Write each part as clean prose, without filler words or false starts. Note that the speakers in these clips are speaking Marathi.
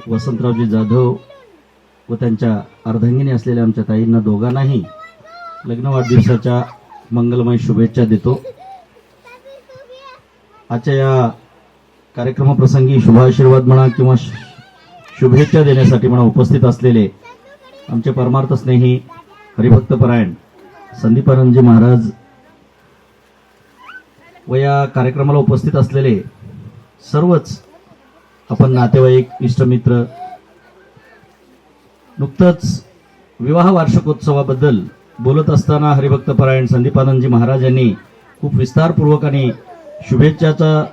वसंतरावजी जाधव व त्यांच्या अर्धांगिनी असलेल्या आमच्या ताईंना दोघांनाही लग्न वाढदिवसाच्या मंगलमय शुभेच्छा देतो. आजच्या या कार्यक्रमाप्रसंगी शुभाशीर्वाद म्हणा किंवा शुभेच्छा देण्यासाठी म्हणा उपस्थित असलेले आमचे परमार्थ स्नेही हरिभक्तपरायण संदीपानंदजी महाराज व या कार्यक्रमाला उपस्थित असलेले सर्वच आपण नातेवाईक इष्टमित्र, नुकतंच विवाह वार्षिकोत्सवाबद्दल बोलत असताना हरिभक्तपरायण संदीपानंदजी महाराज यांनी खूप विस्तारपूर्वक आणि शुभेच्छाचा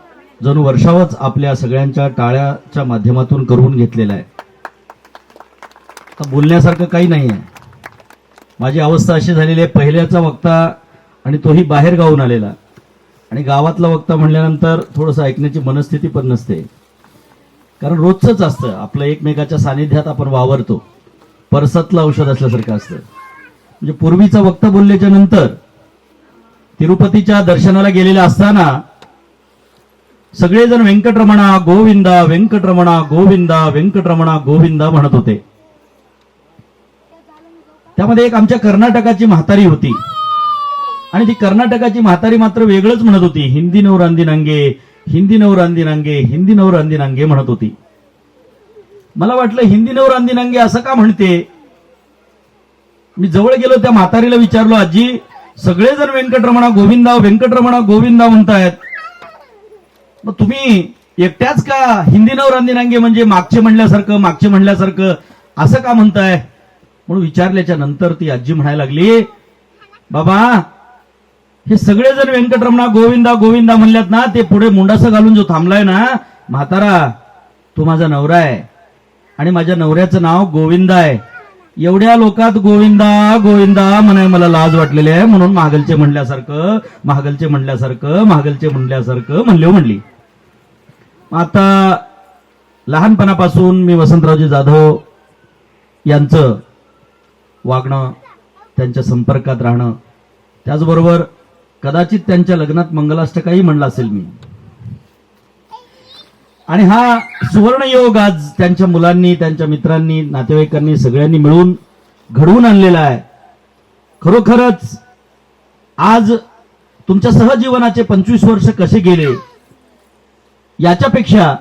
जणू वर्षावच आपल्या सगळ्यांच्या टाळ्याच्या माध्यमातून करून घेतलेला आहे. आता बोलण्यासारखं काही नाही आहे. माझी अवस्था अशी झालेली आहे, पहिल्याचा वक्ता आणि तोही बाहेर गावून आलेला, आणि गावातला वक्ता म्हणल्यानंतर थोडंसं ऐकण्याची मनस्थिती पण नसते, कारण रोजच असतं आपलं एकमेकाच्या सानिध्यात आपण वावरतो, परसातलं औषध असल्यासारखं असतं. म्हणजे पूर्वीचा वक्ता बोलल्याच्या नंतर तिरुपतीच्या दर्शनाला गेलेला असताना सगळेजण व्यंकटरमणा गोविंदा व्यंकटरमणा गोविंदा व्यंकटरमणा गोविंदा म्हणत होते. त्यामध्ये एक आमच्या कर्नाटकाची म्हातारी होती, आणि ती कर्नाटकाची म्हातारी मात्र वेगळंच म्हणत होती. हिंदी नवरांदी नांगे, हिंदी नवरांदी नांगे, हिंदी नवरांदी नांगे म्हणत होती. मला वाटलं हिंदी नवरांदी नांगे असं का म्हणते. मी जवळ गेलो, त्या म्हातारीला विचारलो, आजी सगळेजण व्यंकटरमणा गोविंदा व्यंकटरमणा गोविंदा म्हणतायत, मग तुम्ही एकट्याच का हिंदी नवरांदी नांगे म्हणजे मागचे म्हणल्यासारखं असं का म्हणताय म्हणून विचारल्याच्या नंतर ती आजी म्हणायला लागली, बाबा हे सगळेजण व्यंकटरमणा गोविंदा गोविंदा म्हणल्यात ना, ते पुढे मुंडासं घालून जो थांबलाय ना म्हातारा, तो माझा नवरा आहे आणि माझ्या नवऱ्याचं नाव गोविंदा आहे. एवढ्या लोकात गोविंदा गोविंदा म्हणाय मला लाज वाटलेली आहे, म्हणून महागलचे म्हणल्यासारखं म्हणली. आता लहानपणापासून मी वसंतरावजी जाधव यांचं वागणं, त्यांच्या संपर्कात राहणं, त्याचबरोबर कदाचित त्यांच्या लग्नात मंगलाष्टकाही म्हणला असेल मी, आणि हा सुवर्णयोग आज त्यांच्या मुलांनी, त्यांच्या मित्रांनी, नातेवाईकांनी सगळ्यांनी मिळून घडवून आणलेला आहे. खरोखरच आज तुमच्या सहजीवनाचे 25 वर्ष कसे गेले याच्यापेक्षा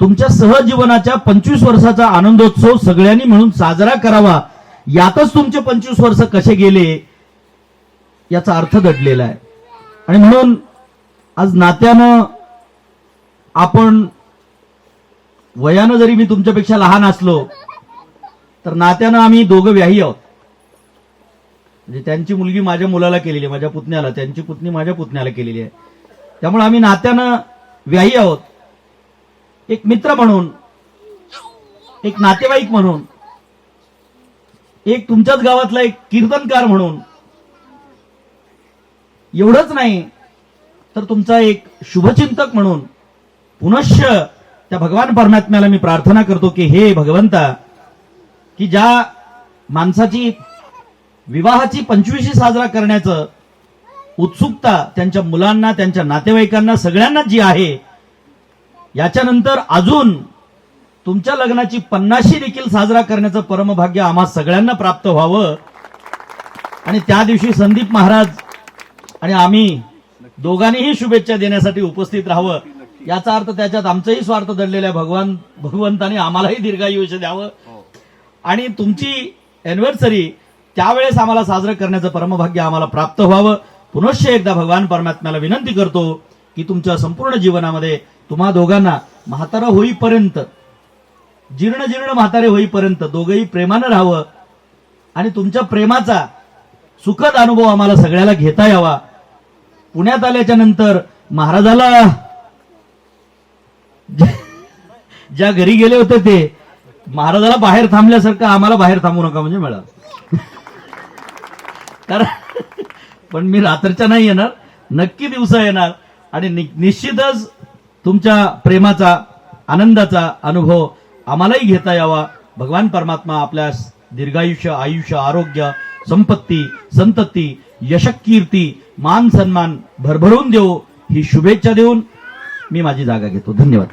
तुमच्या सहजीवनाच्या 25 वर्षाचा आनंदोत्सव सगळ्यांनी मिळून साजरा करावा, यातच तुमचे 25 वर्ष कसे गेले याचा अर्थ दडलेला आहे. आणि म्हणून आज नात्यानं, आपण वयानं जरी मी तुमच्यापेक्षा लहान असलो तर नात्यानं आम्ही दोघं व्याही आहोत. म्हणजे त्यांची मुलगी माझ्या मुलाला केलेली आहे, माझ्या पुतण्याला, त्यांची पुतणी माझ्या पुतण्याला केलेली आहे. त्यामुळे आम्ही नात्यानं व्याही आहोत. एक मित्र म्हणून, एक नातेवाईक म्हणून, एक तुमच्याच गावातला एक कीर्तनकार म्हणून, एवढंच नाही तर तुमचा एक शुभचिंतक म्हणून पुनश्च त्या भगवान परमात्म्याला मी प्रार्थना करतो की हे भगवंता, की ज्या माणसाची विवाहाची 25वी साजरा करण्याचं उत्सुकता त्यांच्या मुलांना, त्यांच्या नातेवाईकांना, सगळ्यांना जी आहे, याच्यानंतर अजून तुमच्या लग्नाची 50शी देखील साजरा करण्याचं परमभाग्य आम्हा सगळ्यांना प्राप्त व्हावं. आणि त्या दिवशी संदीप महाराज आणि आम्ही दोघांनीही शुभेच्छा देण्यासाठी उपस्थित राहावं. याचा अर्थ त्याच्यात आमचाही स्वार्थ दडलेला आहे. भगवंताने आम्हालाही दीर्घायुष्य द्यावं आणि तुमची अॅनिव्हर्सरी त्यावेळेस आम्हाला साजरं करण्याचं परमभाग्य आम्हाला प्राप्त व्हावं. पुनश्च एकदा भगवान परमात्म्याला विनंती करतो की तुमच्या संपूर्ण जीवनामध्ये तुम्हा दोघांना म्हातारा होईपर्यंत, जीर्ण म्हातारे होईपर्यंत दोघंही प्रेमानं राहावं आणि तुमच्या प्रेमाचा सुखद अनुभव आम्हाला सगळ्याला घेता यावा. पुण्यात आल्याच्या नंतर महाराजाला ज्या घरी गेले होते ते महाराजाला बाहेर थांबल्यासारखं आम्हाला बाहेर थांबू नका म्हणजे मिळालं. कारण पण मी रात्रीच्या नाही येणार, नक्की दिवसा येणार आणि निश्चितच तुमच्या प्रेमाचा, आनंदाचा अनुभव आम्हालाही घेता यावा. भगवान परमात्मा आपल्यास दीर्घायुष्य, आयुष्य, आरोग्य, संपत्ती, संतती, यशकीर्ती, मान सन्मान भरभरून देऊ, ही शुभेच्छा देऊन मी माझी जागा घेतो. धन्यवाद.